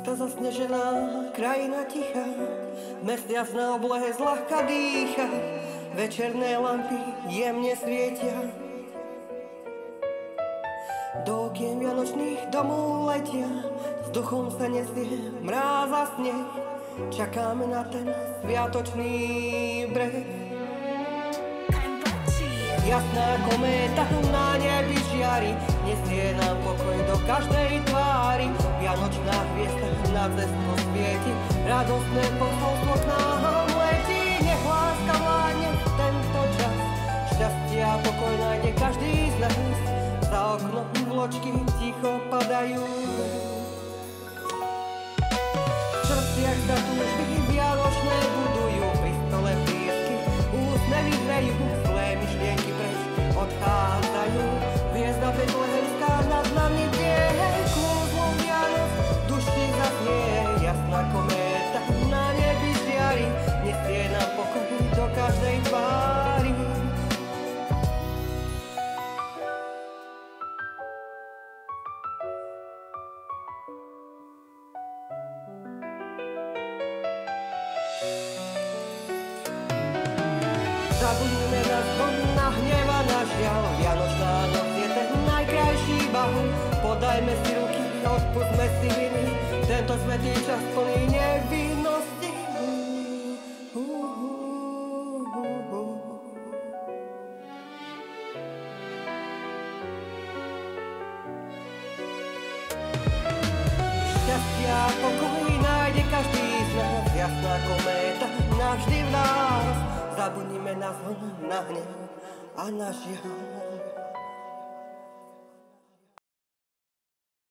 Čistá zasnežená krajina tichá, mesiac na oblohe zľahka dýcha, večerné lampy jemne svietia. Do okien vianočných domov letia, vzduchom sa nesie mráz a sneh, čakáme na ten sviatočný breh. Jasná kométa na nebi žiari, nesie nám pokoj do každej tvári. Vianočná hviezda na cestu svieti, radostné posolstvo k nám letí. Nech láska vládne tento čas, šťastie a pokoj nájde každý z nás. Za oknom vločky ticho padajú, v srdciach sa túžby vianočné budujú. Pri stole piesky, úsmevy hrejú, zlé myšlienky preč odchádzajú. Hviezda betlehemská nad nami bdie, kúzlo Vianoc v duši zaznie. Jasná kométa na nebi žiari, nesie nám pokoj do každej tvári. Zabudnime na zvon, na hnev a na žiaľ, Vianočná noc je ten najkrajší bal. Podajme si ruky, odpustme si viny, tento svätý čas plný nevinnosti. Šťastie a pokoj nájde každý z nás, jasná kométa navždy v nás. Zabudnime na zvon, na hnev a na žiaľ.